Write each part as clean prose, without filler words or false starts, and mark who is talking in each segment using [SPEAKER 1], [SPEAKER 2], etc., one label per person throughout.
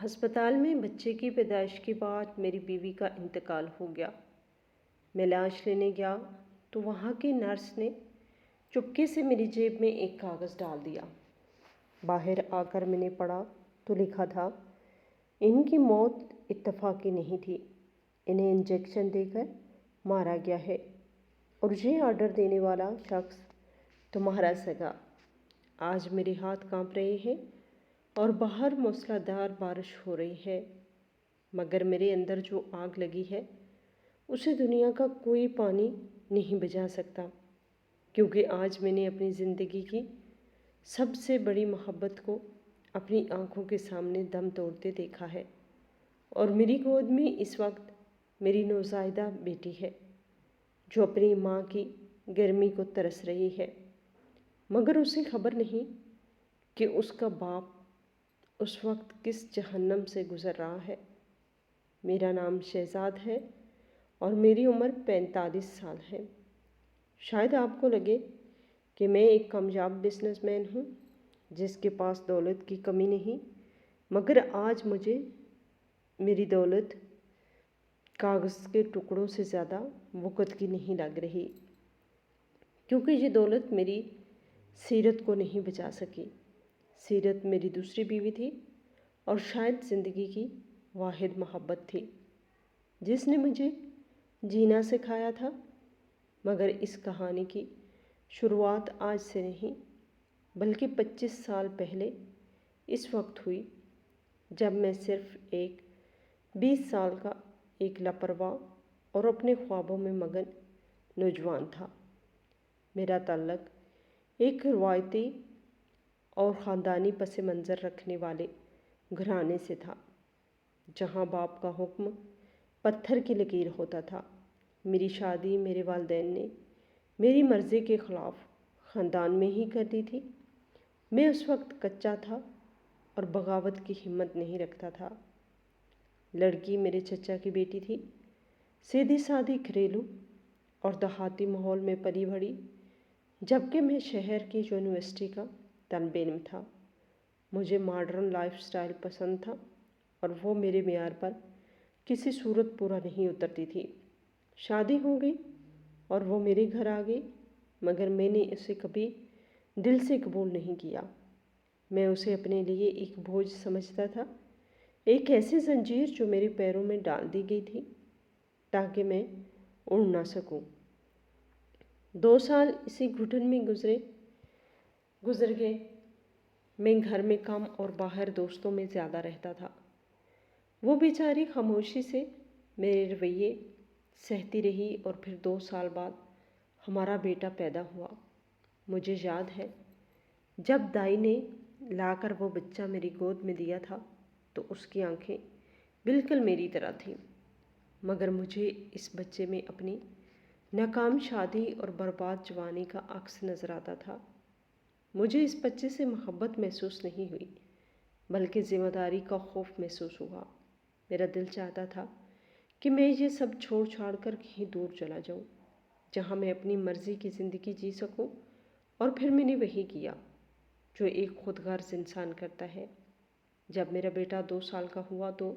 [SPEAKER 1] ہسپتال میں بچے کی پیدائش کے بعد میری بیوی کا انتقال ہو گیا۔ میں لاش لینے گیا تو وہاں کی نرس نے چپکے سے میری جیب میں ایک کاغذ ڈال دیا۔ باہر آ کر میں نے پڑھا تو لکھا تھا، ان کی موت اتفاقی نہیں تھی، انہیں انجیکشن دے کر مارا گیا ہے اور یہ آرڈر دینے والا شخص تمہارا سگا۔ آج میرے ہاتھ کانپ رہے ہیں اور باہر موسلا دھار بارش ہو رہی ہے، مگر میرے اندر جو آگ لگی ہے اسے دنیا کا کوئی پانی نہیں بجھا سکتا، کیونکہ آج میں نے اپنی زندگی کی سب سے بڑی محبت کو اپنی آنکھوں کے سامنے دم توڑتے دیکھا ہے، اور میری گود میں اس وقت میری نوزائیدہ بیٹی ہے جو اپنی ماں کی گرمی کو ترس رہی ہے، مگر اسے خبر نہیں کہ اس کا باپ اس وقت کس جہنم سے گزر رہا ہے۔ میرا نام شہزاد ہے اور میری عمر 45 سال ہے۔ شاید آپ کو لگے کہ میں ایک کامیاب بزنس مین ہوں جس کے پاس دولت کی کمی نہیں، مگر آج مجھے میری دولت کاغذ کے ٹکڑوں سے زیادہ وقت کی نہیں لگ رہی، کیونکہ یہ دولت میری سیرت کو نہیں بچا سکی۔ سیرت میری دوسری بیوی تھی اور شاید زندگی کی واحد محبت تھی جس نے مجھے جینا سکھایا تھا، مگر اس کہانی کی شروعات آج سے نہیں بلکہ 25 سال پہلے اس وقت ہوئی جب میں صرف ایک 20 سال کا ایک لاپرواہ اور اپنے خوابوں میں مگن نوجوان تھا۔ میرا تعلق ایک روایتی اور خاندانی پس منظر رکھنے والے گھرانے سے تھا، جہاں باپ کا حکم پتھر کی لکیر ہوتا تھا۔ میری شادی میرے والدین نے میری مرضی کے خلاف خاندان میں ہی کر دی تھی۔ میں اس وقت کچا تھا اور بغاوت کی ہمت نہیں رکھتا تھا۔ لڑکی میرے چچا کی بیٹی تھی، سیدھی سادھی گھریلو اور دیہاتی ماحول میں پلی بڑھی، جبکہ میں شہر کی یونیورسٹی کا طالب علم تھا۔ مجھے ماڈرن لائف سٹائل پسند تھا اور وہ میرے معیار پر کسی صورت پورا نہیں اترتی تھی۔ شادی ہو گئی اور وہ میرے گھر آ گئی، مگر میں نے اسے کبھی دل سے قبول نہیں کیا۔ میں اسے اپنے لیے ایک بوجھ سمجھتا تھا، ایک ایسی زنجیر جو میرے پیروں میں ڈال دی گئی تھی تاکہ میں اڑ نہ سکوں۔ 2 سال اسی گھٹن میں گزر گئے۔ میں گھر میں کم اور باہر دوستوں میں زیادہ رہتا تھا۔ وہ بیچاری خاموشی سے میرے رویے سہتی رہی اور پھر 2 سال بعد ہمارا بیٹا پیدا ہوا۔ مجھے یاد ہے جب دائی نے لا کر وہ بچہ میری گود میں دیا تھا تو اس کی آنکھیں بالکل میری طرح تھیں، مگر مجھے اس بچے میں اپنی ناکام شادی اور برباد جوانی کا عکس نظر آتا تھا۔ مجھے اس بچے سے محبت محسوس نہیں ہوئی بلکہ ذمہ داری کا خوف محسوس ہوا۔ میرا دل چاہتا تھا کہ میں یہ سب چھوڑ چھاڑ کر کہیں دور چلا جاؤں جہاں میں اپنی مرضی کی زندگی جی سکوں، اور پھر میں نے وہی کیا جو ایک خود غرض انسان کرتا ہے۔ جب میرا بیٹا 2 سال کا ہوا تو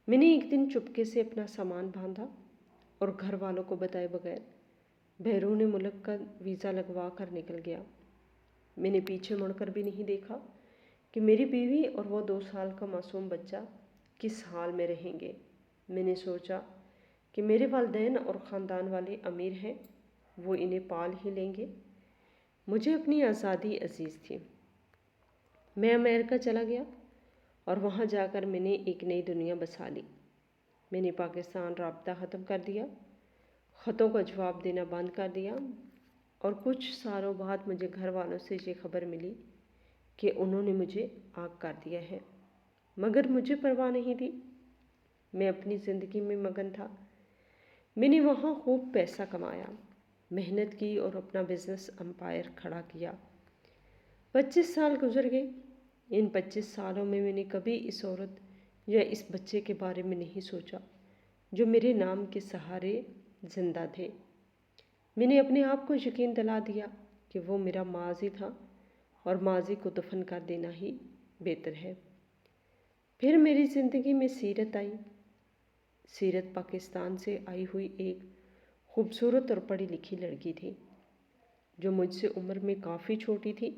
[SPEAKER 1] میں نے ایک دن چپکے سے اپنا سامان باندھا اور گھر والوں کو بتائے بغیر بیرون ملک کا ویزا لگوا کر نکل گیا۔ میں نے پیچھے مڑ کر بھی نہیں دیکھا کہ میری بیوی اور وہ 2 سال کا معصوم بچہ کس حال میں رہیں گے۔ میں نے سوچا کہ میرے والدین اور خاندان والے امیر ہیں، وہ انہیں پال ہی لیں گے۔ مجھے اپنی آزادی عزیز تھی۔ میں امریکہ چلا گیا اور وہاں جا کر میں نے ایک نئی دنیا بسا لی۔ میں نے پاکستان رابطہ ختم کر دیا، خطوں کا جواب دینا بند کر دیا، اور کچھ سالوں بعد مجھے گھر والوں سے یہ خبر ملی کہ انہوں نے مجھے آگ کر دیا ہے، مگر مجھے پرواہ نہیں تھی۔ میں اپنی زندگی میں مگن تھا۔ میں نے وہاں خوب پیسہ کمایا، محنت کی اور اپنا بزنس امپائر کھڑا کیا۔ 25 سال گزر گئے۔ ان 25 سالوں میں نے کبھی اس عورت یا اس بچے کے بارے میں نہیں سوچا جو میرے نام کے سہارے زندہ تھے۔ میں نے اپنے آپ کو یقین دلا دیا کہ وہ میرا ماضی تھا اور ماضی کو دفن کر دینا ہی بہتر ہے۔ پھر میری زندگی میں سیرت آئی۔ سیرت پاکستان سے آئی ہوئی ایک خوبصورت اور پڑھی لکھی لڑکی تھی جو مجھ سے عمر میں کافی چھوٹی تھی،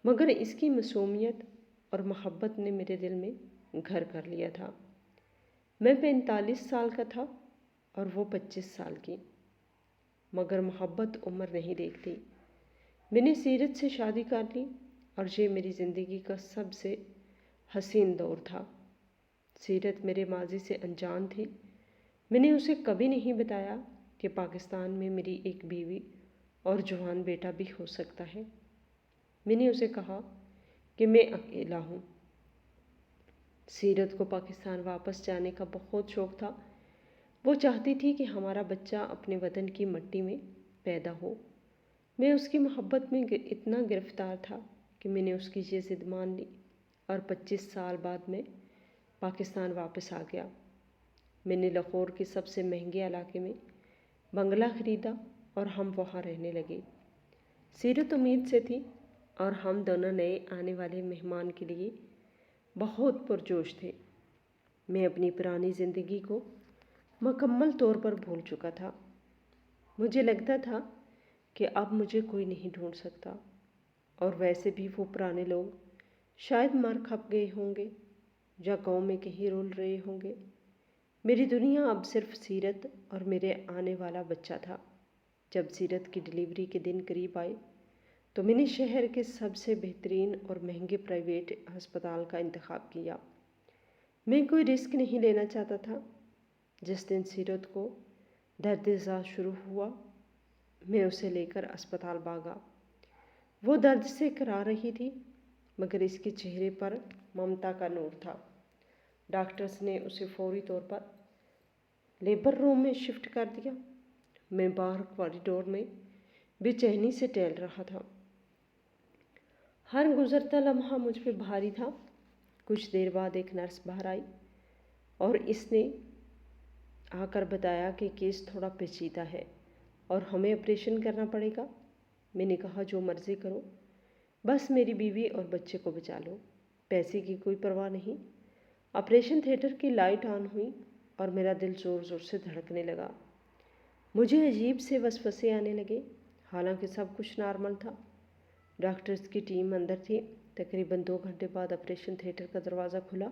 [SPEAKER 1] مگر اس کی معصومیت اور محبت نے میرے دل میں گھر کر لیا تھا۔ میں 45 سال کا تھا اور وہ 25 سال کی، مگر محبت عمر نہیں دیکھتی۔ میں نے سیرت سے شادی کر لی اور یہ میری زندگی کا سب سے حسین دور تھا۔ سیرت میرے ماضی سے انجان تھی۔ میں نے اسے کبھی نہیں بتایا کہ پاکستان میں میری ایک بیوی اور جوان بیٹا بھی ہو سکتا ہے۔ میں نے اسے کہا کہ میں اکیلا ہوں۔ سیرت کو پاکستان واپس جانے کا بہت شوق تھا۔ وہ چاہتی تھی کہ ہمارا بچہ اپنے وطن کی مٹی میں پیدا ہو۔ میں اس کی محبت میں اتنا گرفتار تھا کہ میں نے اس کی یہ ضد مان لی اور 25 سال بعد میں پاکستان واپس آ گیا۔ میں نے لاہور کے سب سے مہنگے علاقے میں بنگلہ خریدا اور ہم وہاں رہنے لگے۔ سیرت امید سے تھی اور ہم دونوں نئے آنے والے مہمان کے لیے بہت پرجوش تھے۔ میں اپنی پرانی زندگی کو مکمل طور پر بھول چکا تھا۔ مجھے لگتا تھا کہ اب مجھے کوئی نہیں ڈھونڈ سکتا، اور ویسے بھی وہ پرانے لوگ شاید مر کھپ گئے ہوں گے یا گاؤں میں کہیں رول رہے ہوں گے۔ میری دنیا اب صرف سیرت اور میرے آنے والا بچہ تھا۔ جب سیرت کی ڈلیوری کے دن قریب آئے تو میں نے شہر کے سب سے بہترین اور مہنگے پرائیویٹ ہسپتال کا انتخاب کیا۔ میں کوئی رسک نہیں لینا چاہتا تھا۔ جس دن سیرت کو درد ذات شروع ہوا، میں اسے لے کر اسپتال بھاگا۔ وہ درد سے کرا رہی تھی، مگر اس کے چہرے پر ممتا کا نور تھا۔ ڈاکٹرز نے اسے فوری طور پر لیبر روم میں شفٹ کر دیا۔ میں باہر کوریڈور میں بے چینی سے ٹہل رہا تھا۔ ہر گزرتا لمحہ مجھ پہ بھاری تھا۔ کچھ دیر بعد ایک نرس باہر آئی اور اس نے آ کر بتایا کہ کیس تھوڑا پیچیدہ ہے اور ہمیں آپریشن کرنا پڑے گا۔ میں نے کہا جو مرضی کرو، بس میری بیوی اور بچے کو بچا لو، پیسے کی کوئی پرواہ نہیں۔ آپریشن تھیٹر کی لائٹ آن ہوئی اور میرا دل زور زور سے دھڑکنے لگا۔ مجھے عجیب سے وسوسے آنے لگے، حالانکہ سب کچھ نارمل تھا۔ ڈاکٹرز کی ٹیم اندر تھی۔ تقریباً 2 گھنٹے بعد آپریشن تھیٹر کا دروازہ کھلا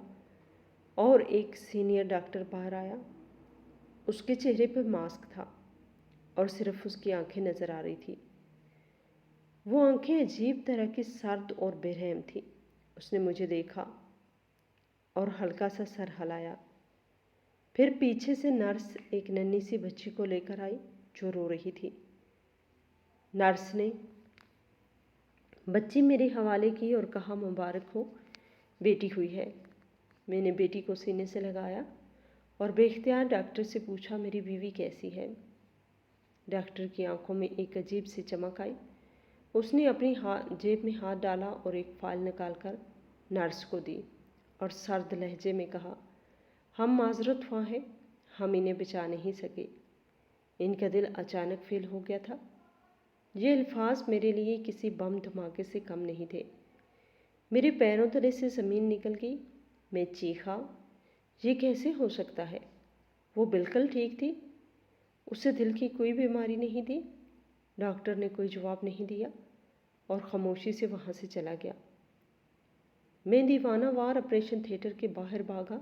[SPEAKER 1] اور ایک سینئر ڈاکٹر باہر آیا۔ اس کے چہرے پر ماسک تھا اور صرف اس کی آنکھیں نظر آ رہی تھی۔ وہ آنکھیں عجیب طرح کی سرد اور بے رحم تھیں۔ اس نے مجھے دیکھا اور ہلکا سا سر ہلایا۔ پھر پیچھے سے نرس ایک ننھی سی بچی کو لے کر آئی جو رو رہی تھی۔ نرس نے بچی میرے حوالے کی اور کہا مبارک ہو، بیٹی ہوئی ہے۔ میں نے بیٹی کو سینے سے لگایا اور بے اختیار ڈاکٹر سے پوچھا میری بیوی کیسی ہے؟ ڈاکٹر کی آنکھوں میں ایک عجیب سی چمک آئی۔ اس نے اپنی جیب میں ہاتھ ڈالا اور ایک فائل نکال کر نرس کو دی اور سرد لہجے میں کہا، ہم معذرت خواہ ہیں، ہم انہیں بچا نہیں سکے۔ ان کا دل اچانک فیل ہو گیا تھا۔ یہ الفاظ میرے لیے کسی بم دھماکے سے کم نہیں تھے۔ میرے پیروں تلے سے زمین نکل گئی۔ میں چیخا، یہ کیسے ہو سکتا ہے؟ وہ بالکل ٹھیک تھی، اسے دل کی کوئی بیماری نہیں تھی۔ ڈاکٹر نے کوئی جواب نہیں دیا اور خاموشی سے وہاں سے چلا گیا۔ میں دیوانہ وار آپریشن تھیٹر کے باہر بھاگا۔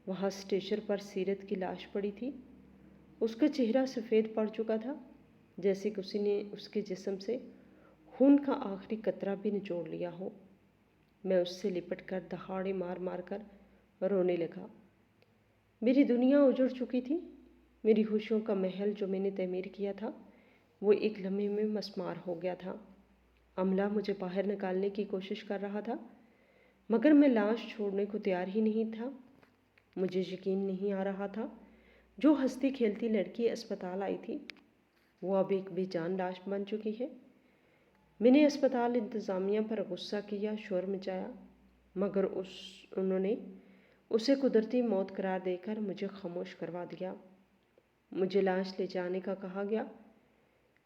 [SPEAKER 1] وہاں اسٹریچر پر سیرت کی لاش پڑی تھی۔ اس کا چہرہ سفید پڑ چکا تھا، جیسے کسی نے اس کے جسم سے خون کا آخری قطرہ بھی نچوڑ لیا ہو۔ میں اس سے لپٹ کر دہاڑے مار مار کر رونے لگا۔ میری دنیا اجڑ چکی تھی۔ میری خوشیوں کا محل جو میں نے تعمیر کیا تھا وہ ایک لمحے میں مسمار ہو گیا تھا۔ عملہ مجھے باہر نکالنے کی کوشش کر رہا تھا، مگر میں لاش چھوڑنے کو تیار ہی نہیں تھا۔ مجھے یقین نہیں آ رہا تھا جو ہنستی کھیلتی لڑکی اسپتال آئی تھی وہ اب ایک بے جان لاش بن چکی ہے۔ میں نے اسپتال انتظامیہ پر غصہ کیا، شور مچایا، مگر انہوں نے اسے قدرتی موت قرار دے کر مجھے خاموش کروا دیا۔ مجھے لاش لے جانے کا کہا گیا۔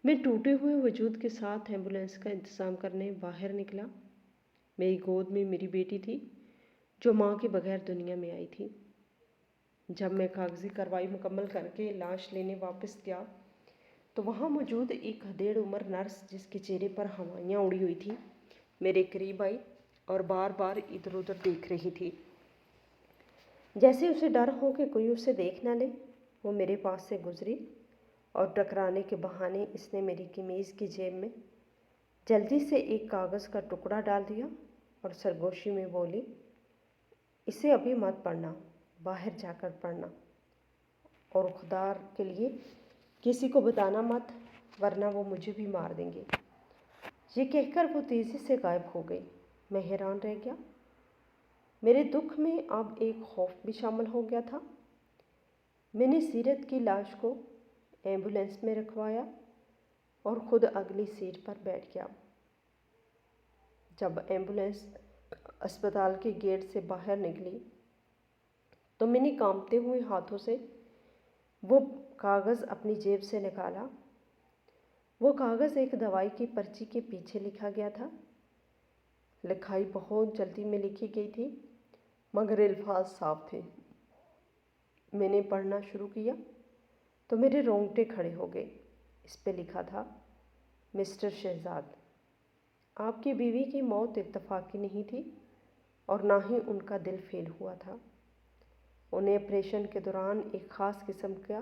[SPEAKER 1] میں ٹوٹے ہوئے وجود کے ساتھ ایمبولینس کا انتظام کرنے باہر نکلا۔ میری گود میں میری بیٹی تھی جو ماں کے بغیر دنیا میں آئی تھی۔ جب میں کاغذی کارروائی مکمل کر کے لاش لینے واپس گیا تو وہاں موجود ایک ادھیڑ عمر نرس، جس کے چہرے پر ہوائیاں اڑی ہوئی تھی، میرے قریب آئی اور بار بار ادھر ادھر دیکھ رہی تھی، جیسے اسے ڈر ہو کہ کوئی اسے دیکھ نہ لے۔ وہ میرے پاس سے گزری اور ٹکرانے کے بہانے اس نے میری قمیض کی جیب میں جلدی سے ایک کاغذ کا ٹکڑا ڈال دیا اور سرگوشی میں بولی، اسے ابھی مت پڑھنا، باہر جا کر پڑھنا، اور خدا کے لیے کسی کو بتانا مت، ورنہ وہ مجھے بھی مار دیں گے۔ یہ کہہ کر وہ تیزی سے غائب ہو گئی۔ میں حیران رہ گیا۔ میرے دکھ میں اب ایک خوف بھی شامل ہو گیا تھا۔ میں نے سیرت کی لاش کو ایمبولینس میں رکھوایا اور خود اگلی سیٹ پر بیٹھ گیا۔ جب ایمبولینس اسپتال کے گیٹ سے باہر نکلی تو میں نے کانپتے ہوئے ہاتھوں سے وہ کاغذ اپنی جیب سے نکالا۔ وہ کاغذ ایک دوائی کی پرچی کے پیچھے لکھا گیا تھا۔ لکھائی بہت جلدی میں لکھی گئی تھی، مگر الفاظ صاف تھے۔ میں نے پڑھنا شروع کیا تو میرے رونگٹے کھڑے ہو گئے۔ اس پہ لکھا تھا، مسٹر شہزاد، آپ کی بیوی کی موت اتفاقی نہیں تھی اور نہ ہی ان کا دل فیل ہوا تھا۔ انہیں آپریشن کے دوران ایک خاص قسم کا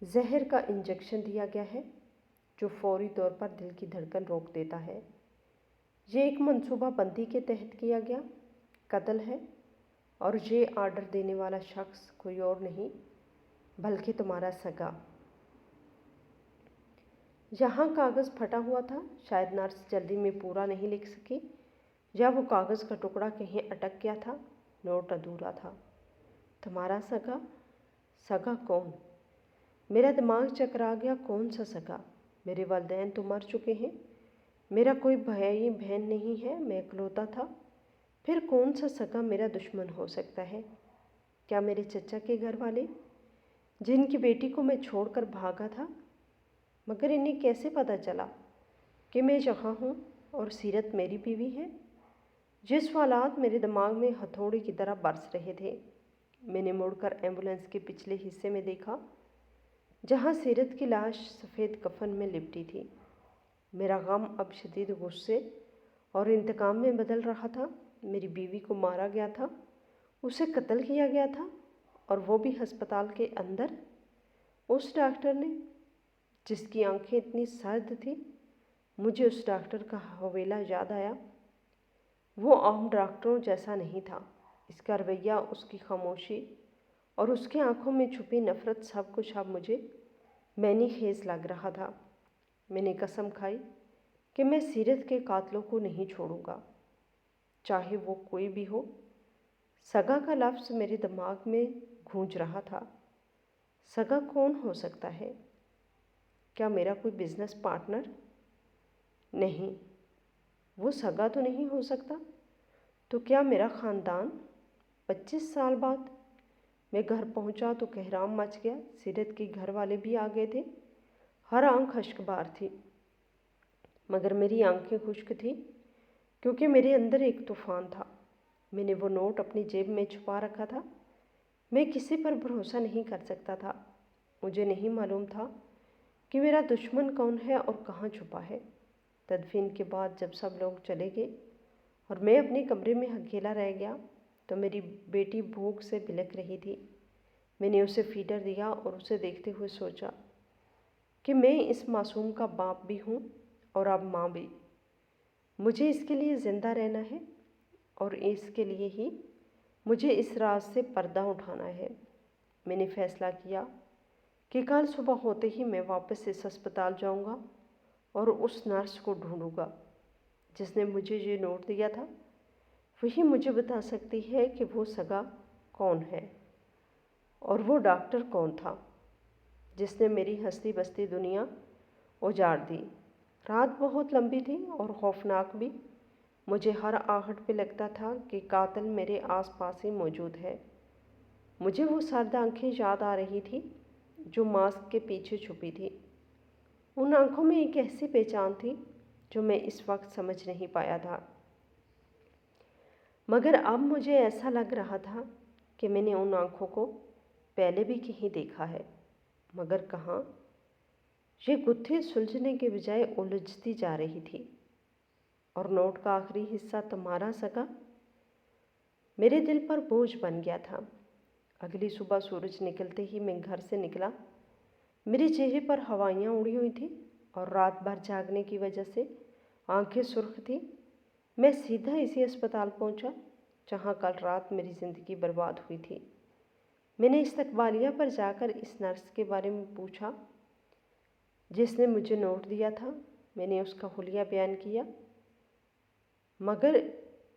[SPEAKER 1] زہر کا انجیکشن دیا گیا ہے جو فوری طور پر دل کی دھڑکن روک دیتا ہے۔ یہ ایک منصوبہ بندی کے تحت کیا گیا قتل ہے، اور یہ آرڈر دینے والا شخص کوئی اور نہیں بلکہ تمہارا سگا۔ یہاں کاغذ پھٹا ہوا تھا، شاید نرس جلدی میں پورا نہیں لکھ سکی یا وہ کاغذ کا ٹکڑا کہیں اٹک گیا تھا، نوٹ ادھورا تھا۔ تمہارا سگا؟ سگا کون؟ میرا دماغ چکرا گیا۔ کون سا سگا؟ میرے والدین تو مر چکے ہیں، میرا کوئی بھائی بہن نہیں ہے، میں اکلوتا تھا۔ پھر کون سا سگا میرا دشمن ہو سکتا ہے؟ کیا میرے چچا کے گھر والے، جن کی بیٹی کو میں چھوڑ کر بھاگا تھا؟ مگر انہیں کیسے پتہ چلا کہ میں یہاں ہوں اور سیرت میری بیوی ہے؟ یہ سوالات میرے دماغ میں ہتھوڑے کی طرح برس رہے تھے۔ میں نے مڑ کر ایمبولینس کے پچھلے حصے میں دیکھا جہاں سیرت کی لاش سفید کفن میں لپٹی تھی۔ میرا غم اب شدید غصے اور انتقام میں بدل رہا تھا۔ میری بیوی کو مارا گیا تھا، اسے قتل کیا گیا تھا، اور وہ بھی ہسپتال کے اندر۔ اس ڈاکٹر نے، جس کی آنکھیں اتنی سرد تھیں، مجھے اس ڈاکٹر کا حوالہ یاد آیا۔ وہ عام ڈاکٹروں جیسا نہیں تھا۔ اس کا رویہ، اس کی خاموشی اور اس کی آنکھوں میں چھپی نفرت، سب کچھ اب مجھے معنی خیز لگ رہا تھا۔ میں نے قسم کھائی کہ میں سیرت کے قاتلوں کو نہیں چھوڑوں گا، چاہے وہ کوئی بھی ہو۔ سگا کا لفظ میرے دماغ میں گونج رہا تھا۔ سگا کون ہو سکتا ہے؟ کیا میرا کوئی بزنس پارٹنر؟ نہیں، وہ سگا تو نہیں ہو سکتا۔ تو کیا میرا خاندان؟ 25 سال بعد میں گھر پہنچا تو کہرام مچ گیا۔ سیرت کے گھر والے بھی آ گئے تھے۔ ہر آنکھ اشک بار تھی، مگر میری آنکھیں خشک تھیں کیونکہ میرے اندر ایک طوفان تھا۔ میں نے وہ نوٹ اپنی جیب میں چھپا رکھا تھا۔ میں کسی پر بھروسہ نہیں کر سکتا تھا۔ مجھے نہیں معلوم تھا کہ میرا دشمن کون ہے اور کہاں چھپا ہے۔ تدفین کے بعد جب سب لوگ چلے گئے اور میں اپنے کمرے میں اکیلا رہ گیا تو میری بیٹی بھوک سے بلک رہی تھی۔ میں نے اسے فیڈر دیا اور اسے دیکھتے ہوئے سوچا کہ میں اس معصوم کا باپ بھی ہوں اور اب ماں بھی۔ مجھے اس کے لیے زندہ رہنا ہے اور اس کے لیے ہی مجھے اس راز سے پردہ اٹھانا ہے۔ میں نے فیصلہ کیا کہ کل صبح ہوتے ہی میں واپس اس ہسپتال جاؤں گا اور اس نرس کو ڈھونڈوں گا جس نے مجھے یہ نوٹ دیا تھا۔ وہی مجھے بتا سکتی ہے کہ وہ سگا کون ہے اور وہ ڈاکٹر کون تھا جس نے میری ہستی بستی دنیا اجاڑ دی۔ رات بہت لمبی تھی اور خوفناک بھی۔ مجھے ہر آہٹ پہ لگتا تھا کہ قاتل میرے آس پاس ہی موجود ہے۔ مجھے وہ سرد آنکھیں یاد آ رہی تھی جو ماسک کے پیچھے چھپی تھی۔ ان آنکھوں میں ایک ایسی پہچان تھی جو میں اس وقت سمجھ نہیں پایا تھا۔ مگر اب مجھے ایسا لگ رہا تھا کہ میں نے ان آنکھوں کو پہلے بھی کہیں دیکھا ہے، مگر کہاں؟ یہ گتھی سلجھنے کے بجائے الجھتی جا رہی تھی۔ اور نوٹ کا آخری حصہ تمہارا سگا میرے دل پر بوجھ بن گیا تھا۔ اگلی صبح سورج نکلتے ہی میں گھر سے نکلا۔ میرے چہرے پر ہوائیاں اڑی ہوئی تھیں اور رات بھر جاگنے کی وجہ سے آنکھیں سرخ تھیں۔ میں سیدھا اسی اسپتال پہنچا جہاں کل رات میری زندگی برباد ہوئی تھی۔ میں نے استقبالیہ پر جا کر اس نرس کے بارے میں پوچھا جس نے مجھے نوٹ دیا تھا۔ میں نے اس کا حلیہ بیان کیا، مگر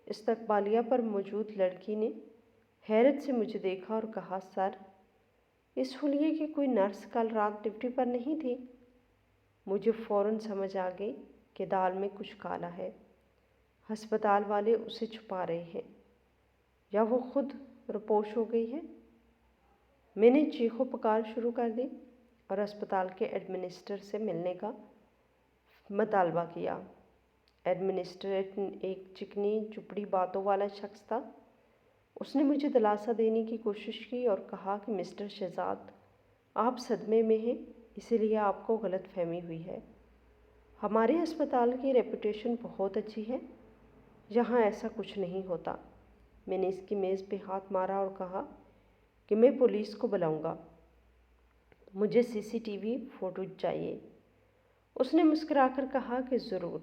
[SPEAKER 1] استقبالیہ پر موجود لڑکی نے حیرت سے مجھے دیکھا اور کہا، سر، اس حلیے کی کوئی نرس کل رات ڈیوٹی پر نہیں تھی۔ مجھے فوراً سمجھ آ گئی کہ دال میں کچھ کالا ہے۔ ہسپتال والے اسے چھپا رہے ہیں یا وہ خود روپوش ہو گئی ہے۔ میں نے چیخو پکار شروع کر دی اور اسپتال کے ایڈمنسٹریٹر سے ملنے کا مطالبہ کیا۔ ایڈمنسٹریٹر ایک چکنی چپڑی باتوں والا شخص تھا۔ اس نے مجھے دلاسا دینے کی کوشش کی اور کہا کہ مسٹر شہزاد، آپ صدمے میں ہیں، اسی لیے آپ کو غلط فہمی ہوئی ہے۔ ہمارے ہسپتال کی ریپوٹیشن بہت اچھی ہے، یہاں ایسا کچھ نہیں ہوتا۔ میں نے اس کی میز پہ ہاتھ مارا اور کہا کہ میں پولیس کو بلاؤں گا، مجھے CCTV فوٹیج چاہیے۔ اس نے مسکرا کر کہا کہ ضرور،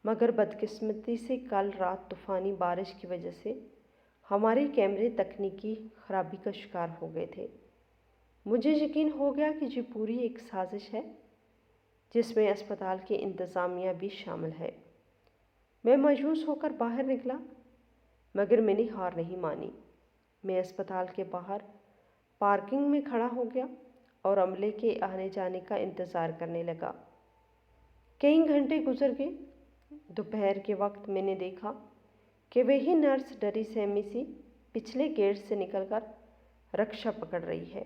[SPEAKER 1] مگر بدقسمتی سے کل رات طوفانی بارش کی وجہ سے ہمارے کیمرے تکنیکی خرابی کا شکار ہو گئے تھے۔ مجھے یقین ہو گیا کہ یہ پوری ایک سازش ہے جس میں اسپتال کی انتظامیہ بھی شامل ہے۔ میں مایوس ہو کر باہر نکلا، مگر میں نے ہار نہیں مانی۔ میں اسپتال کے باہر پارکنگ میں کھڑا ہو گیا اور عملے کے آنے جانے کا انتظار کرنے لگا۔ کئی گھنٹے گزر گئے۔ دوپہر کے وقت میں نے دیکھا کہ وہی نرس ڈری سہمی سی پچھلے گیٹ سے نکل کر رکشہ پکڑ رہی ہے۔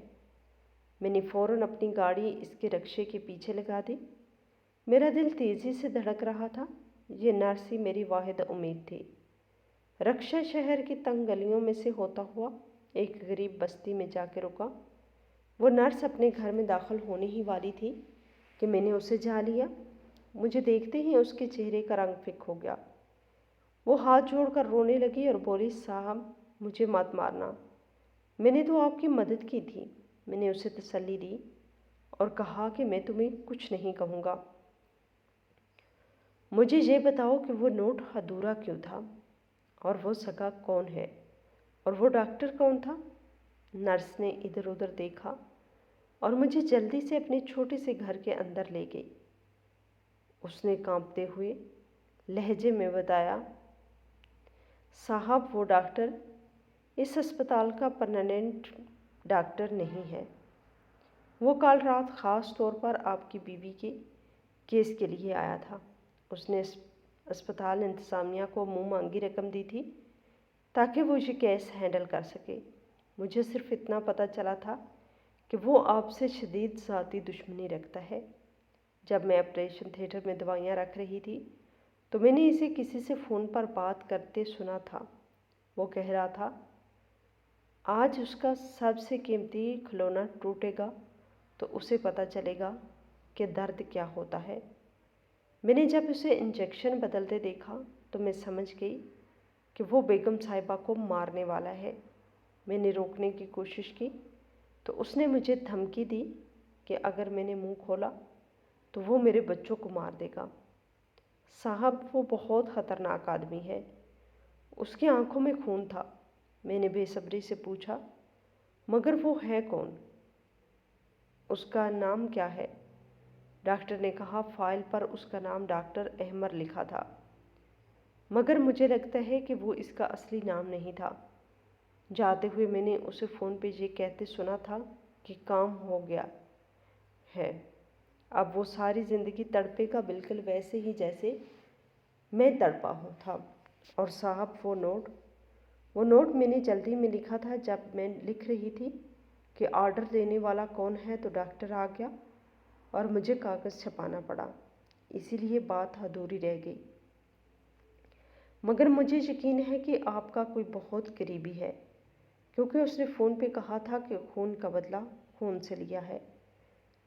[SPEAKER 1] میں نے فوراً اپنی گاڑی اس کے رکشے کے پیچھے لگا دی۔ میرا دل تیزی سے دھڑک رہا تھا۔ یہ نرس ہی میری واحد امید تھی۔ رکشہ شہر کی تنگ گلیوں میں سے ہوتا ہوا ایک غریب بستی میں جا کے رکا۔ وہ نرس اپنے گھر میں داخل ہونے ہی والی تھی کہ میں نے اسے جا لیا۔ مجھے دیکھتے ہی اس کے چہرے کا رنگ فک ہو گیا۔ وہ ہاتھ جوڑ کر رونے لگی اور بولی، صاحب، مجھے مت مارنا، میں نے تو آپ کی مدد کی تھی۔ میں نے اسے تسلی دی اور کہا کہ میں تمہیں کچھ نہیں کہوں گا، مجھے یہ بتاؤ کہ وہ نوٹ ادھورا کیوں تھا، اور وہ سگا کون ہے، اور وہ ڈاکٹر کون تھا؟ نرس نے ادھر ادھر دیکھا اور مجھے جلدی سے اپنے چھوٹے سے گھر کے اندر لے گئی۔ اس نے کانپتے ہوئے لہجے میں بتایا، صاحب، وہ ڈاکٹر اس ہسپتال کا پرماننٹ ڈاکٹر نہیں ہے۔ وہ کل رات خاص طور پر آپ کی بیوی کے کیس کے لیے آیا تھا۔ اس نے اسپتال انتظامیہ کو منہ مانگی رقم دی تھی تاکہ وہ یہ کیس ہینڈل کر سکے۔ مجھے صرف اتنا پتہ چلا تھا کہ وہ آپ سے شدید ذاتی دشمنی رکھتا ہے۔ جب میں آپریشن تھیٹر میں دوائیاں رکھ رہی تھی تو میں نے اسے کسی سے فون پر بات کرتے سنا تھا۔ وہ کہہ رہا تھا، آج اس کا سب سے قیمتی کھلونا ٹوٹے گا تو اسے پتہ چلے گا کہ درد کیا ہوتا ہے۔ میں نے جب اسے انجیکشن بدلتے دیکھا تو میں سمجھ گئی کہ وہ بیگم صاحبہ کو مارنے والا ہے۔ میں نے روکنے کی کوشش کی تو اس نے مجھے دھمکی دی کہ اگر میں نے منہ کھولا تو وہ میرے بچوں کو مار دے گا۔ صاحب، وہ بہت خطرناک آدمی ہے۔ اس کی آنکھوں میں خون تھا۔ میں نے بے صبری سے پوچھا، مگر وہ ہے کون؟ اس کا نام کیا ہے؟ ڈاکٹر نے کہا، فائل پر اس کا نام ڈاکٹر احمر لکھا تھا، مگر مجھے لگتا ہے کہ وہ اس کا اصلی نام نہیں تھا۔ جاتے ہوئے میں نے اسے فون پہ یہ کہتے سنا تھا کہ کام ہو گیا ہے، اب وہ ساری زندگی تڑپے گا، بالکل ویسے ہی جیسے میں تڑپا ہوں تھا۔ اور صاحب، وہ نوٹ میں نے جلدی میں لکھا تھا۔ جب میں لکھ رہی تھی کہ آرڈر دینے والا کون ہے تو ڈاکٹر آ گیا اور مجھے کاغذ چھپانا پڑا، اسی لیے بات ادھوری رہ گئی۔ مگر مجھے یقین ہے کہ آپ کا کوئی بہت قریبی ہے، کیونکہ اس نے فون پہ کہا تھا کہ خون کا بدلہ خون سے لیا ہے۔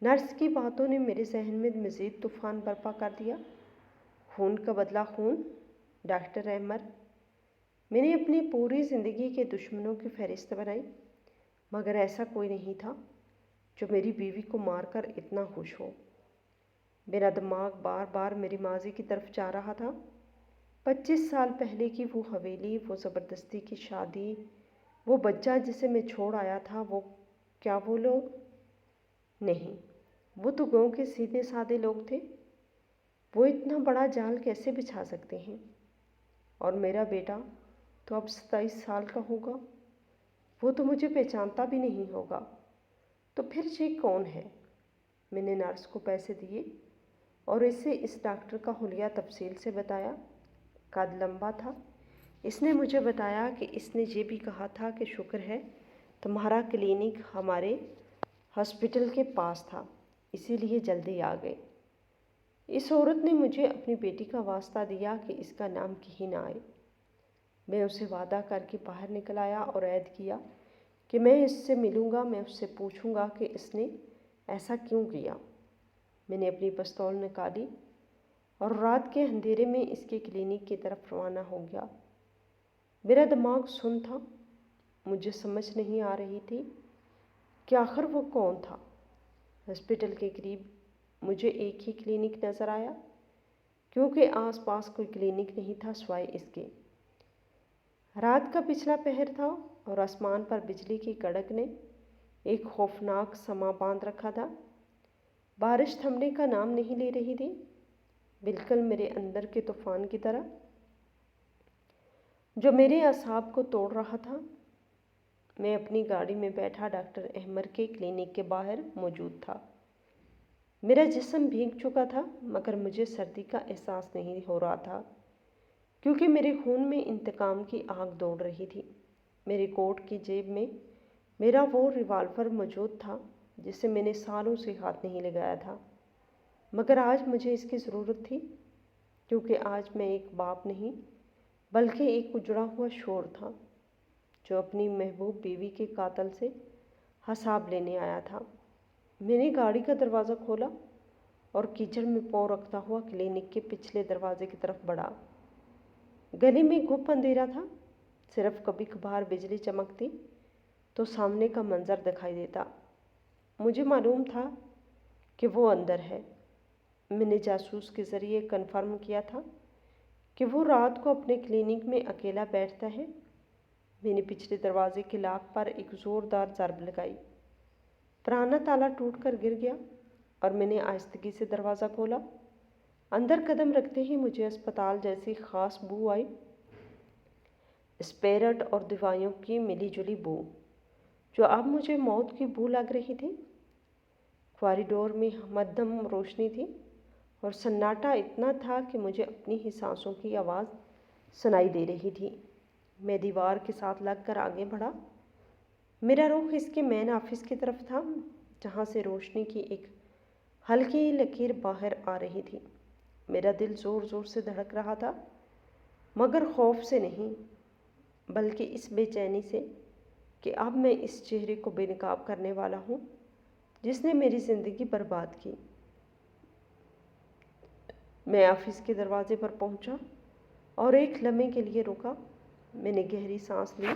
[SPEAKER 1] نرس کی باتوں نے میرے ذہن میں مزید طوفان برپا کر دیا۔ خون کا بدلہ خون؟ ڈاکٹر احمر، میں نے اپنی پوری زندگی کے دشمنوں کی فہرست بنائی، مگر ایسا کوئی نہیں تھا جو میری بیوی کو مار کر اتنا خوش ہو۔ میرا دماغ بار بار میری ماضی کی طرف جا رہا تھا۔ 25 سال پہلے کی وہ حویلی، وہ زبردستی کی شادی، وہ بچہ جسے میں چھوڑ آیا تھا، کیا وہ لوگ؟ نہیں، وہ تو گاؤں کے سیدھے سادے لوگ تھے۔ وہ اتنا بڑا جال کیسے بچھا سکتے ہیں؟ اور میرا بیٹا تو اب 27 سال کا ہوگا، وہ تو مجھے پہچانتا بھی نہیں ہوگا۔ تو پھر یہ کون ہے؟ میں نے نرس کو پیسے دیے اور اسے اس ڈاکٹر کا حلیہ تفصیل سے بتایا۔ قد لمبا تھا۔ اس نے مجھے بتایا کہ اس نے یہ بھی کہا تھا کہ شکر ہے تمہارا کلینک ہمارے ہاسپٹل کے پاس تھا، اسی لیے جلدی آ گئے۔ اس عورت نے مجھے اپنی بیٹی کا واسطہ دیا کہ اس کا نام کہیں نہ آئے۔ میں اسے وعدہ کر کے باہر نکل آیا اور عہد کیا کہ میں اس سے ملوں گا، میں اس سے پوچھوں گا کہ اس نے ایسا کیوں کیا۔ میں نے اپنی پستول نکالی اور رات کے اندھیرے میں اس کے کلینک کی طرف روانہ ہو گیا۔ میرا دماغ سن تھا، مجھے سمجھ نہیں آ رہی تھی کہ آخر وہ کون تھا۔ ہاسپٹل کے قریب مجھے ایک ہی کلینک نظر آیا، کیونکہ آس پاس کوئی کلینک نہیں تھا سوائے اس کے۔ رات کا پچھلا پہر تھا اور آسمان پر بجلی کی کڑک نے ایک خوفناک سما باندھ رکھا تھا۔ بارش تھمنے کا نام نہیں لے رہی تھی، بالکل میرے اندر کے طوفان کی طرح جو میرے اعصاب کو توڑ رہا تھا۔ میں اپنی گاڑی میں بیٹھا ڈاکٹر احمر کے کلینک کے باہر موجود تھا۔ میرا جسم بھیگ چکا تھا، مگر مجھے سردی کا احساس نہیں ہو رہا تھا، کیونکہ میرے خون میں انتقام کی آگ دوڑ رہی تھی۔ میرے کوٹ کی جیب میں میرا وہ ریوالور موجود تھا جسے میں نے سالوں سے ہاتھ نہیں لگایا تھا، مگر آج مجھے اس کی ضرورت تھی، کیونکہ آج میں ایک باپ نہیں بلکہ ایک اجڑا ہوا شور تھا جو اپنی محبوب بیوی کے قاتل سے حساب لینے آیا تھا۔ میں نے گاڑی کا دروازہ کھولا اور کیچڑ میں پاؤں رکھتا ہوا کلینک کے پچھلے دروازے کی طرف بڑھا۔ گلی میں گھپ اندھیرا تھا، صرف کبھی کبھار بجلی چمکتی تو سامنے کا منظر دکھائی دیتا۔ مجھے معلوم تھا کہ وہ اندر ہے۔ میں نے جاسوس کے ذریعے کنفرم کیا تھا کہ وہ رات کو اپنے کلینک میں اکیلا بیٹھتا ہے۔ میں نے پچھلے دروازے کے لاک پر ایک زوردار ضرب لگائی۔ پرانا تالا ٹوٹ کر گر گیا اور میں نے آہستگی سے دروازہ کھولا۔ اندر قدم رکھتے ہی مجھے اسپتال جیسی خاص بو آئی، اسپریٹ اور دوائیوں کی ملی جلی بو، جو اب مجھے موت کی بو لگ رہی تھی۔ کوریڈور میں مدھم روشنی تھی اور سناٹا اتنا تھا کہ مجھے اپنی ہی سانسوں کی آواز سنائی دے رہی تھی۔ میں دیوار کے ساتھ لگ کر آگے بڑھا۔ میرا رخ اس کے مین آفس کی طرف تھا، جہاں سے روشنی کی ایک ہلکی لکیر باہر آ رہی تھی۔ میرا دل زور زور سے دھڑک رہا تھا، مگر خوف سے نہیں بلکہ اس بے چینی سے کہ اب میں اس چہرے کو بے نقاب کرنے والا ہوں جس نے میری زندگی برباد کی۔ میں آفس کے دروازے پر پہنچا اور ایک لمحے کے لیے رکا۔ میں نے گہری سانس لی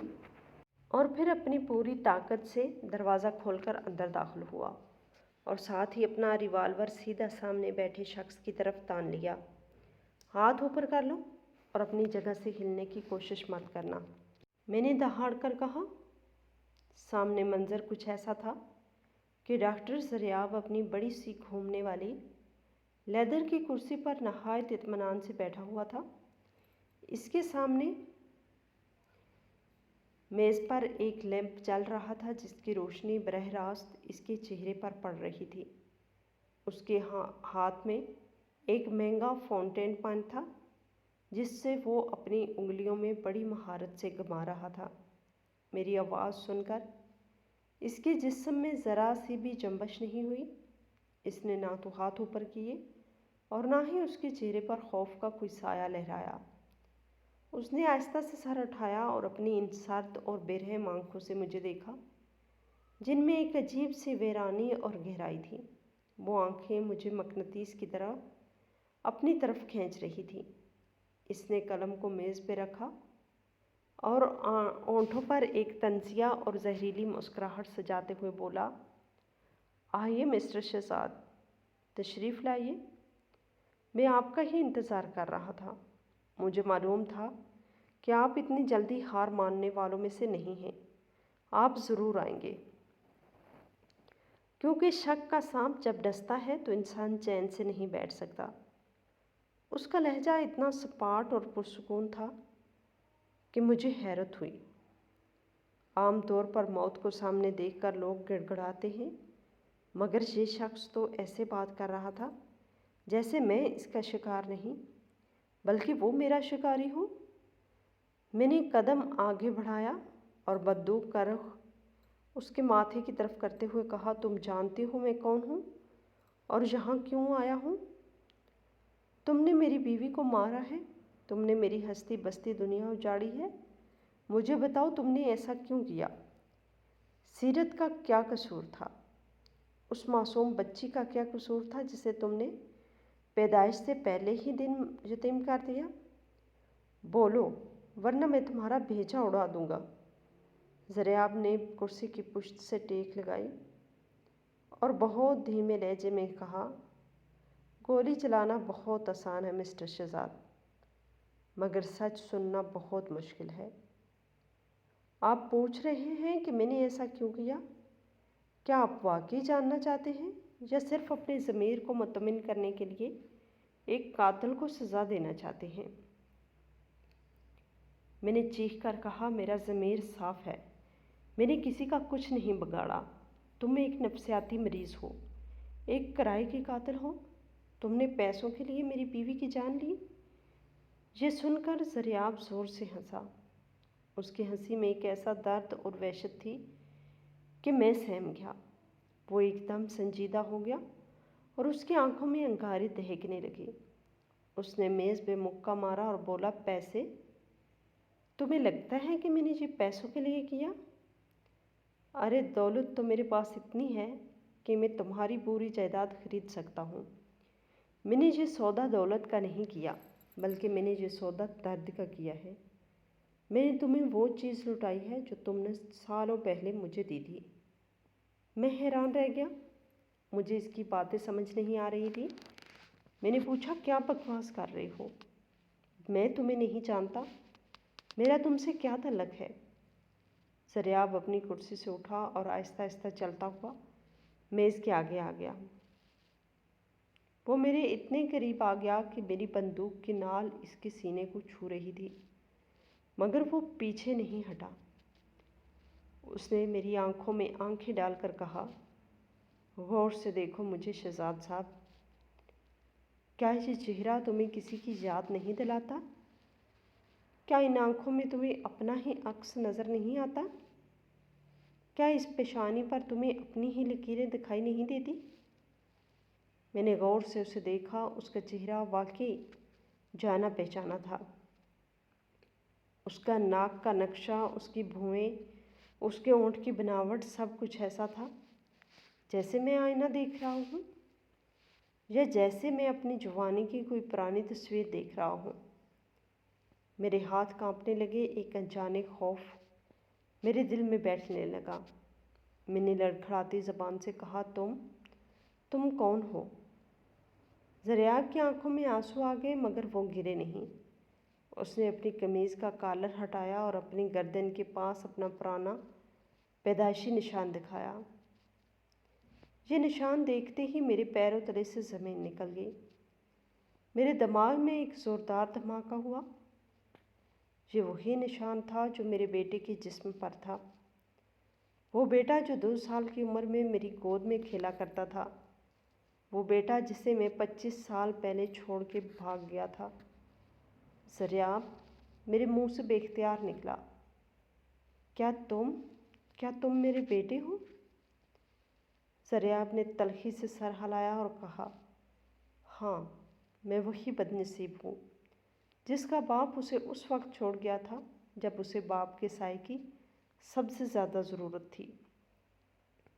[SPEAKER 1] اور پھر اپنی پوری طاقت سے دروازہ کھول کر اندر داخل ہوا اور ساتھ ہی اپنا ریوالور سیدھا سامنے بیٹھے شخص کی طرف تان لیا۔ ہاتھ اوپر کر لو اور اپنی جگہ سے ہلنے کی کوشش مت کرنا، میں نے دہاڑ کر کہا۔ سامنے منظر کچھ ایسا تھا کہ ڈاکٹر زریاب اپنی بڑی سی گھومنے والی لیدر کی کرسی پر نہایت اطمینان سے بیٹھا ہوا تھا۔ اس کے سامنے میز پر ایک لیمپ جل رہا تھا جس کی روشنی براہ راست اس کے چہرے پر پڑ رہی تھی۔ اس کے ہاتھ میں ایک مہنگا فاؤنٹین پین تھا جس سے وہ اپنی انگلیوں میں بڑی مہارت سے گھما رہا تھا۔ میری آواز سن کر اس کے جسم میں ذرا سی بھی جنبش نہیں ہوئی۔ اس نے نہ تو ہاتھ اوپر کیے اور نہ ہی اس کے چہرے پر خوف کا کوئی سایہ لہرایا۔ اس نے آہستہ سے سر اٹھایا اور اپنی ان سرد اور برہم آنکھوں سے مجھے دیکھا، جن میں ایک عجیب سی ویرانی اور گہرائی تھی۔ وہ آنکھیں مجھے مقناطیس کی طرح اپنی طرف کھینچ رہی تھی۔ اس نے قلم کو میز پہ رکھا اور ہونٹوں پر ایک طنزیہ اور زہریلی مسکراہٹ سجاتے ہوئے بولا، آئیے مسٹر شہزاد، تشریف لائیے۔ میں آپ کا ہی انتظار کر رہا تھا۔ مجھے معلوم تھا کہ آپ اتنی جلدی ہار ماننے والوں میں سے نہیں ہیں۔ آپ ضرور آئیں گے، کیونکہ شک کا سانپ جب ڈستا ہے تو انسان چین سے نہیں بیٹھ سکتا۔ اس کا لہجہ اتنا سپاٹ اور پرسکون تھا کہ مجھے حیرت ہوئی۔ عام طور پر موت کو سامنے دیکھ کر لوگ گڑ گڑاتے ہیں، مگر یہ شخص تو ایسے بات کر رہا تھا جیسے میں اس کا شکار نہیں بلکہ وہ میرا شکاری ہو۔ میں نے قدم آگے بڑھایا اور بددوق کا رخ اس کے ماتھے کی طرف کرتے ہوئے کہا، تم جانتے ہو میں کون ہوں اور یہاں کیوں آیا ہوں؟ تم نے میری بیوی کو مارا ہے، تم نے میری ہستی بستی دنیا اجاڑی ہے۔ مجھے بتاؤ تم نے ایسا کیوں کیا؟ سیرت کا کیا قصور تھا؟ اس معصوم بچی کا کیا قصور تھا جسے تم نے پیدائش سے پہلے ہی دن یتیم کر دیا؟ بولو ورنہ میں تمہارا بھیجا اڑا دوں گا۔ ضریاب نے کرسی کی پشت سے ٹیک لگائی اور بہت دھیمے لہجے میں کہا، گولی چلانا بہت آسان ہے مسٹر شہزاد، مگر سچ سننا بہت مشکل ہے۔ آپ پوچھ رہے ہیں کہ میں نے ایسا کیوں کیا؟ کیا آپ واقعی جاننا چاہتے ہیں یا صرف اپنے ضمیر کو مطمئن کرنے کے لیے ایک قاتل کو سزا دینا چاہتے ہیں؟ میں نے چیخ کر کہا، میرا ضمیر صاف ہے، میں نے کسی کا کچھ نہیں بگاڑا۔ تم ایک نفسیاتی مریض ہو، ایک کرائے کے قاتل ہو۔ تم نے پیسوں کے لیے میری بیوی کی جان لی۔ یہ سن کر ضریاب زور سے ہنسا۔ اس کی ہنسی میں ایک ایسا درد اور وحشت تھی کہ میں سہم گیا۔ وہ ایک دم سنجیدہ ہو گیا اور اس کی آنکھوں میں انگارے دہکنے لگے۔ اس نے میز پہ مکہ مارا اور بولا، پیسے؟ تمہیں لگتا ہے کہ میں نے یہ پیسوں کے لیے کیا؟ ارے دولت تو میرے پاس اتنی ہے کہ میں تمہاری پوری جائیداد خرید سکتا ہوں۔ میں نے یہ سودا دولت کا نہیں کیا بلکہ میں نے یہ سودا درد کا کیا ہے۔ میں نے تمہیں وہ چیز لٹائی ہے جو تم نے سالوں پہلے مجھے دی تھی۔ میں حیران رہ گیا، مجھے اس کی باتیں سمجھ نہیں آ رہی تھی۔ میں نے پوچھا، کیا بکواس کر رہے ہو؟ میں تمہیں نہیں جانتا، میرا تم سے کیا تعلق ہے؟ ضریاب اپنی کرسی سے اٹھا اور آہستہ آہستہ چلتا ہوا میز کے آگے آ گیا۔ وہ میرے اتنے قریب آ گیا کہ میری بندوق کی نال اس کے سینے کو چھو رہی تھی، مگر وہ پیچھے نہیں ہٹا۔ اس نے میری آنکھوں میں آنکھیں ڈال کر کہا، غور سے دیکھو مجھے شہزاد صاحب، کیا یہ چہرہ تمہیں کسی کی یاد نہیں دلاتا؟ کیا ان آنکھوں میں تمہیں اپنا ہی عکس نظر نہیں آتا؟ کیا اس پیشانی پر تمہیں اپنی ہی لکیریں دکھائی نہیں دیتی؟ میں نے غور سے اسے دیکھا۔ اس کا چہرہ واقعی جانا پہچانا تھا۔ اس کا ناک کا نقشہ، اس کی بھویں، اس کے ہونٹ کی بناوٹ، سب کچھ ایسا تھا جیسے میں آئینہ دیکھ رہا ہوں یا جیسے میں اپنی جوانی کی کوئی پرانی تصویر دیکھ رہا ہوں۔ میرے ہاتھ کانپنے لگے، ایک انجانے خوف میرے دل میں بیٹھنے لگا۔ میں نے لڑکھڑاتی زبان سے کہا، تم کون ہو؟ ضریاب کی آنکھوں میں آنسو آ گئے مگر وہ گرے نہیں۔ اس نے اپنی قمیض کا کالر ہٹایا اور اپنی گردن کے پاس اپنا پرانا پیدائشی نشان دکھایا۔ یہ نشان دیکھتے ہی میرے پیروں تلے سے زمین نکل گئی۔ میرے دماغ میں ایک زوردار دھماکہ ہوا۔ یہ وہی نشان تھا جو میرے بیٹے کے جسم پر تھا، وہ بیٹا جو 2 سال کی عمر میں میری گود میں کھیلا کرتا تھا، وہ بیٹا جسے میں 25 سال پہلے چھوڑ کے بھاگ گیا تھا۔ ضریاب میرے منہ سے بے اختیار نکلا، کیا تم میرے بیٹے ہو؟ ضریاب نے تلخی سے سر ہلایا اور کہا، ہاں میں وہی بد نصیب ہوں جس کا باپ اسے اس وقت چھوڑ گیا تھا جب اسے باپ کے سائے کی سب سے زیادہ ضرورت تھی۔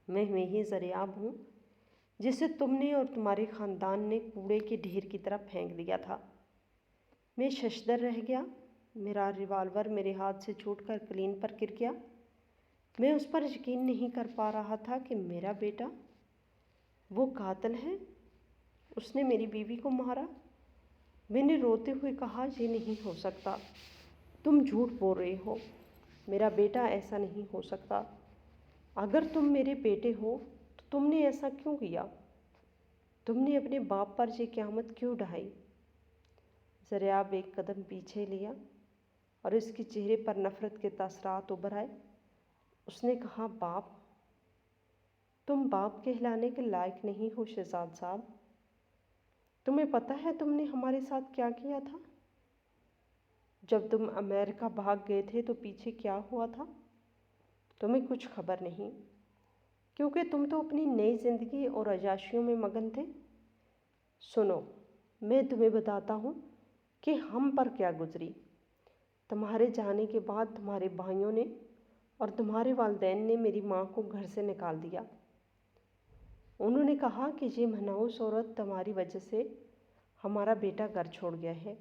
[SPEAKER 1] میں وہی ذریعاب ہوں جسے تم نے اور تمہارے خاندان نے کوڑے کے ڈھیر کی طرح پھینک دیا تھا۔ میں ششدر رہ گیا، میرا ریوالور میرے ہاتھ سے چھوٹ کر کلین پر گر گیا۔ میں اس پر یقین نہیں کر پا رہا تھا کہ میرا بیٹا وہ قاتل ہے، اس نے میری بیوی کو مارا۔ میں نے روتے ہوئے کہا، یہ نہیں ہو سکتا، تم جھوٹ بول رہے ہو، میرا بیٹا ایسا نہیں ہو سکتا۔ اگر تم میرے بیٹے ہو تو تم نے ایسا کیوں کیا؟ تم نے اپنے باپ پر یہ قیامت کیوں ڈھائی؟ ذریعاب ایک قدم پیچھے لیا اور اس کے چہرے پر نفرت کے تاثرات ابھر آئے۔ اس نے کہا، باپ؟ تم باپ کہلانے کے لائق نہیں ہو شہزاد صاحب۔ تمہیں پتہ ہے تم نے ہمارے ساتھ کیا کیا تھا؟ جب تم امریکہ بھاگ گئے تھے تو پیچھے کیا ہوا تھا؟ تمہیں کچھ خبر نہیں، کیونکہ تم تو اپنی نئی زندگی اور عیاشیوں میں مگن تھے۔ سنو، میں تمہیں بتاتا ہوں کہ ہم پر کیا گزری۔ تمہارے جانے کے بعد تمہارے بھائیوں نے اور تمہارے والدین نے میری ماں کو گھر سے نکال دیا۔ انہوں نے کہا کہ یہ منحوس عورت تمہاری وجہ سے ہمارا بیٹا گھر چھوڑ گیا ہے۔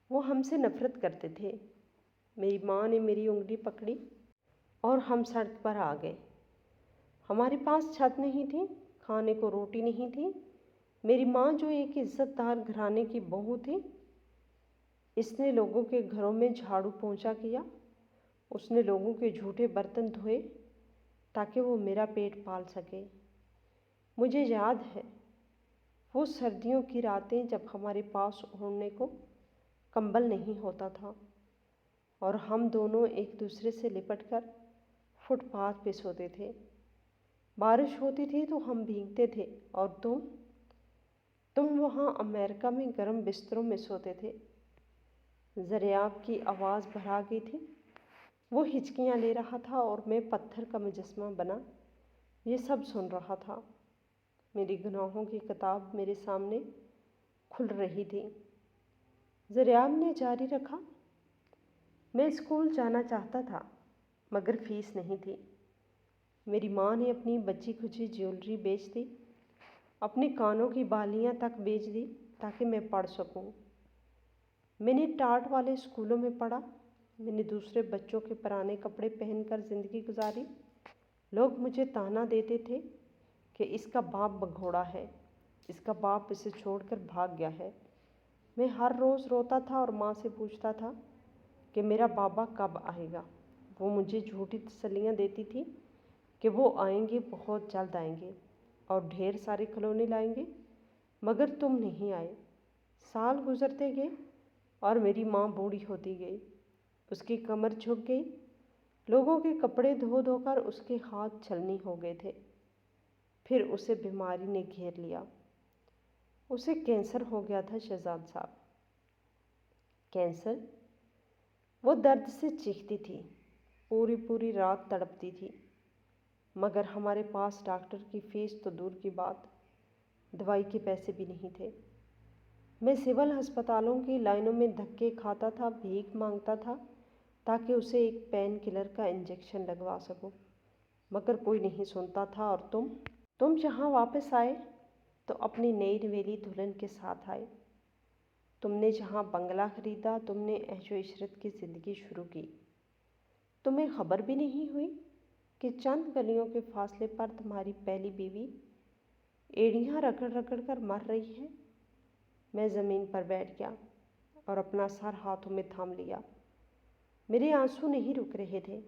[SPEAKER 1] وہ ہم سے نفرت کرتے تھے۔ میری ماں نے میری انگلی پکڑی اور ہم سڑک پر آ گئے۔ ہمارے پاس چھت نہیں تھی، کھانے کو روٹی نہیں تھی۔ میری ماں جو ایک عزت دار گھرانے کی بہو تھی، اس نے لوگوں کے گھروں میں جھاڑو پونچھا کیا، اس نے لوگوں کے جھوٹے برتن دھوئے تاکہ وہ میرا پیٹ پال سکے۔ مجھے یاد ہے وہ سردیوں کی راتیں جب ہمارے پاس اوڑھنے کو کمبل نہیں ہوتا تھا اور ہم دونوں ایک دوسرے سے لپٹ کر فٹ پاتھ پہ سوتے تھے۔ بارش ہوتی تھی تو ہم بھیگتے تھے اور تم وہاں امریکہ میں گرم بستروں میں سوتے تھے۔ ذریعاب کی آواز بھرا گئی تھی، وہ ہچکیاں لے رہا تھا اور میں پتھر کا مجسمہ بنا یہ سب سن رہا تھا۔ میری گناہوں کی کتاب میرے سامنے کھل رہی تھی۔ ذریعاب نے جاری رکھا، میں اسکول جانا چاہتا تھا مگر فیس نہیں تھی۔ میری ماں نے اپنی بچی کھچی جیولری بیچ دی، اپنے کانوں کی بالیاں تک بیچ دی تاکہ میں پڑھ سکوں۔ میں نے ٹاٹ والے اسکولوں میں پڑھا، میں نے دوسرے بچوں کے پرانے کپڑے پہن کر زندگی گزاری۔ لوگ مجھے طعنہ دیتے تھے کہ اس کا باپ بگھوڑا ہے، اس کا باپ اسے چھوڑ کر بھاگ گیا ہے۔ میں ہر روز روتا تھا اور ماں سے پوچھتا تھا کہ میرا بابا کب آئے گا۔ وہ مجھے جھوٹی تسلیاں دیتی تھی کہ وہ آئیں گے، بہت جلد آئیں گے اور ڈھیر سارے کھلونے لائیں گے، مگر تم نہیں آئے۔ سال گزرتے گئے اور میری ماں بوڑھی ہوتی گئی، اس کی کمر جھک گئی، لوگوں کے کپڑے دھو دھو کر اس کے ہاتھ چھلنی ہو گئے تھے۔ پھر اسے بیماری نے گھیر لیا، اسے کینسر ہو گیا تھا شہزاد صاحب۔ کینسر؟ وہ درد سے چیختی تھی، پوری پوری رات تڑپتی تھی، مگر ہمارے پاس ڈاکٹر کی فیس تو دور کی بات، دوائی کے پیسے بھی نہیں تھے۔ میں سول ہسپتالوں کی لائنوں میں دھکے کھاتا تھا، بھیک مانگتا تھا تاکہ اسے ایک پین کلر کا انجیکشن لگوا سکوں، مگر کوئی نہیں سنتا تھا۔ اور تم جہاں واپس آئے تو اپنی نئی نویلی دلہن کے ساتھ آئے۔ تم نے جہاں بنگلہ خریدا، تم نے عیش و عشرت کی زندگی شروع کی۔ تمہیں خبر بھی نہیں ہوئی کہ چند گلیوں کے فاصلے پر تمہاری پہلی بیوی ایڑیاں رگڑ رگڑ کر مر رہی ہے۔ میں زمین پر بیٹھ گیا اور اپنا سر ہاتھوں میں تھام لیا۔ میرے آنسو نہیں رک رہے تھے،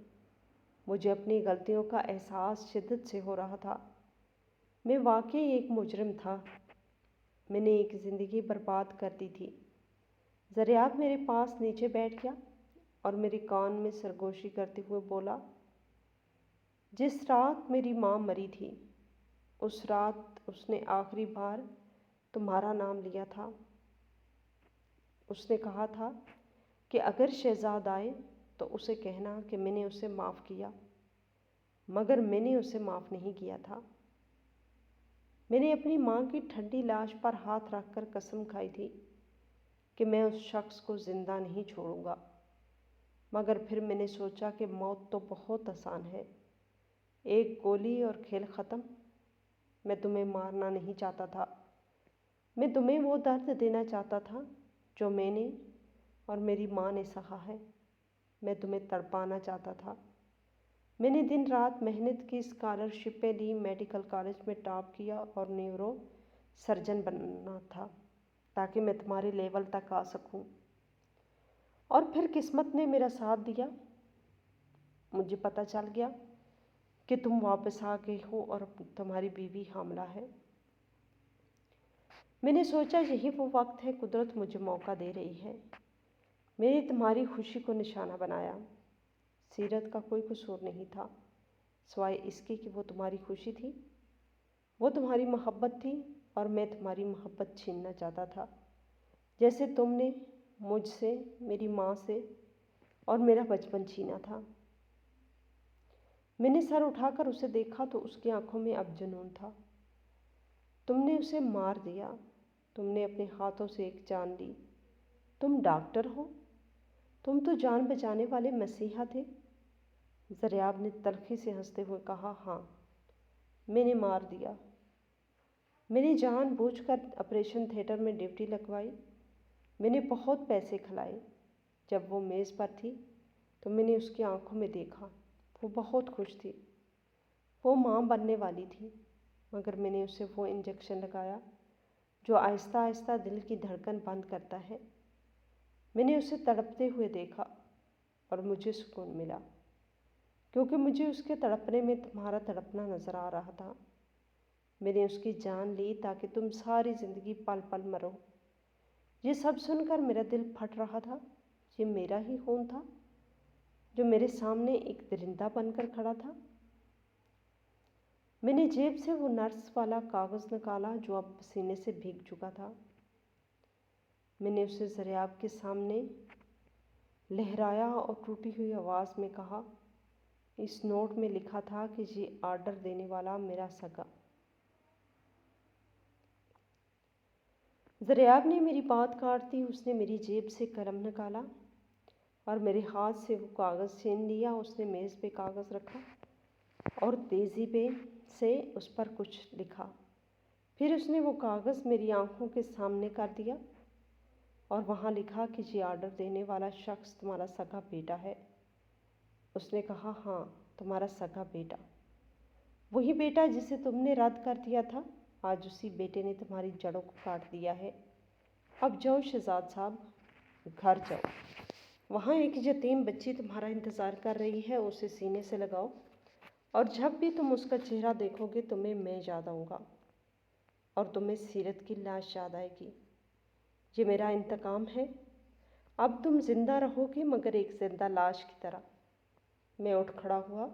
[SPEAKER 1] مجھے اپنی غلطیوں کا احساس شدت سے ہو رہا تھا۔ میں واقعی ایک مجرم تھا، میں نے ایک زندگی برباد کر دی تھی۔ ذریعاب میرے پاس نیچے بیٹھ گیا اور میرے کان میں سرگوشی کرتے ہوئے بولا، جس رات میری ماں مری تھی، اس رات اس نے آخری بار تمہارا نام لیا تھا۔ اس نے کہا تھا کہ اگر شہزاد آئے تو اسے کہنا کہ میں نے اسے معاف کیا، مگر میں نے اسے معاف نہیں کیا تھا۔ میں نے اپنی ماں کی ٹھنڈی لاش پر ہاتھ رکھ کر قسم کھائی تھی کہ میں اس شخص کو زندہ نہیں چھوڑوں گا، مگر پھر میں نے سوچا کہ موت تو بہت آسان ہے، ایک گولی اور کھیل ختم۔ میں تمہیں مارنا نہیں چاہتا تھا، میں تمہیں وہ درد دینا چاہتا تھا جو میں نے اور میری ماں نے سہا ہے۔ میں تمہیں تڑپانا چاہتا تھا۔ میں نے دن رات محنت کی، اسکالرشپیں لی، میڈیکل کالج میں ٹاپ کیا اور نیورو سرجن بننا تھا تاکہ میں تمہارے لیول تک آ سکوں۔ اور پھر قسمت نے میرا ساتھ دیا، مجھے پتہ چل گیا کہ تم واپس آ گئے ہو اور تمہاری بیوی حاملہ ہے۔ میں نے سوچا یہی وہ وقت ہے، قدرت مجھے موقع دے رہی ہے۔ میں نے تمہاری خوشی کو نشانہ بنایا۔ سیرت کا کوئی قصور نہیں تھا سوائے اس کے کہ وہ تمہاری خوشی تھی، وہ تمہاری محبت تھی، اور میں تمہاری محبت چھیننا چاہتا تھا، جیسے تم نے مجھ سے، میری ماں سے اور میرا بچپن چھینا تھا۔ میں نے سر اٹھا کر اسے دیکھا تو اس کی آنکھوں میں اب جنون تھا۔ تم نے اسے مار دیا، تم نے اپنے ہاتھوں سے ایک جان لی۔ تم ڈاکٹر ہو؟ تم تو جان بچانے والے مسیحا تھے۔ زریاب نے تلخی سے ہنستے ہوئے کہا، ہاں، میں نے مار دیا۔ میں نے جان بوجھ کر آپریشن تھیٹر میں ڈیوٹی لگوائی، میں نے بہت پیسے کھلائے۔ جب وہ میز پر تھی تو میں نے اس کی آنکھوں میں دیکھا، وہ بہت خوش تھی، وہ ماں بننے والی تھی، مگر میں نے اسے وہ انجیکشن لگایا جو آہستہ آہستہ دل کی دھڑکن بند کرتا ہے۔ میں نے اسے تڑپتے ہوئے دیکھا اور مجھے سکون ملا، کیونکہ مجھے اس کے تڑپنے میں تمہارا تڑپنا نظر آ رہا تھا۔ میں نے اس کی جان لی تاکہ تم ساری زندگی پل پل مرو۔ یہ سب سن کر میرا دل پھٹ رہا تھا۔ یہ میرا ہی خون تھا جو میرے سامنے ایک درندہ بن کر کھڑا تھا۔ میں نے جیب سے وہ نرس والا کاغذ نکالا جو اب پسینے سے بھیگ چکا تھا۔ میں نے اسے زریاب کے سامنے لہرایا اور ٹوٹی ہوئی آواز میں کہا، اس نوٹ میں لکھا تھا کہ یہ آرڈر دینے والا میرا سگا۔ زریاب نے میری بات کاٹ دی۔ اس نے میری جیب سے قلم نکالا اور میرے ہاتھ سے وہ کاغذ چھین لیا۔ اس نے میز پہ کاغذ رکھا اور تیزی سے اس پر کچھ لکھا۔ پھر اس نے وہ کاغذ میری آنکھوں کے سامنے کر دیا اور وہاں لکھا کہ یہ آرڈر دینے والا شخص تمہارا سگا بیٹا ہے۔ اس نے کہا، ہاں، تمہارا سگا بیٹا، وہی بیٹا جسے تم نے رد کر دیا تھا۔ آج اسی بیٹے نے تمہاری جڑوں کو کاٹ دیا ہے۔ اب جاؤ شہزاد صاحب، گھر جاؤ۔ وہاں ایک یتیم بچی تمہارا انتظار کر رہی ہے، اسے سینے سے لگاؤ، اور جب بھی تم اس کا چہرہ دیکھو گے تمہیں میں یاد آؤں گا اور تمہیں سیرت کی لاش یاد آئے گی۔ یہ میرا انتقام ہے۔ اب تم زندہ رہو گے مگر ایک زندہ لاش کی طرح۔ میں اٹھ کھڑا ہوا۔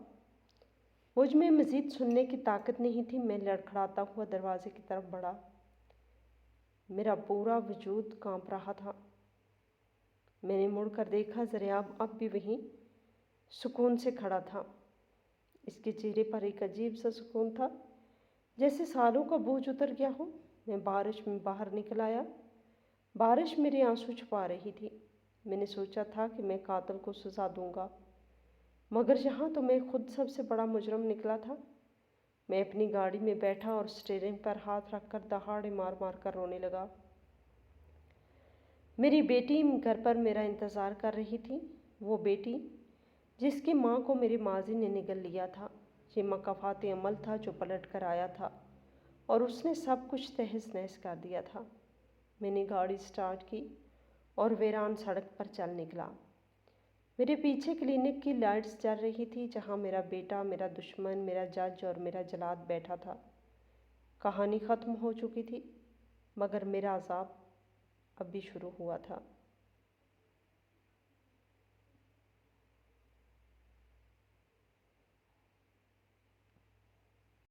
[SPEAKER 1] مجھ میں مزید سننے کی طاقت نہیں تھی۔ میں لڑکھڑاتا ہوا دروازے کی طرف بڑھا۔ میرا پورا وجود کانپ رہا تھا۔ میں نے مڑ کر دیکھا، زریاب اب بھی وہیں سکون سے کھڑا تھا۔ اس کے چہرے پر ایک عجیب سا سکون تھا، جیسے سالوں کا بوجھ اتر گیا ہو۔ میں بارش میں باہر نکل آیا۔ بارش میرے آنسو چھپا رہی تھی۔ میں نے سوچا تھا کہ میں قاتل کو سزا دوں گا، مگر یہاں تو میں خود سب سے بڑا مجرم نکلا تھا۔ میں اپنی گاڑی میں بیٹھا اور اسٹیئرنگ پر ہاتھ رکھ کر دہاڑے مار مار کر رونے لگا۔ میری بیٹی گھر پر میرا انتظار کر رہی تھی، وہ بیٹی جس کی ماں کو میرے ماضی نے نگل لیا تھا۔ یہ مکافات عمل تھا جو پلٹ کر آیا تھا اور اس نے سب کچھ تہس نہس کر دیا تھا۔ میں نے گاڑی سٹارٹ کی اور ویران سڑک پر چل نکلا۔ میرے پیچھے کلینک کی لائٹس جل رہی تھی جہاں میرا بیٹا، میرا دشمن، میرا جج اور میرا جلاد بیٹھا تھا۔ کہانی ختم ہو چکی تھی مگر میرا عذاب اب بھی شروع ہوا تھا۔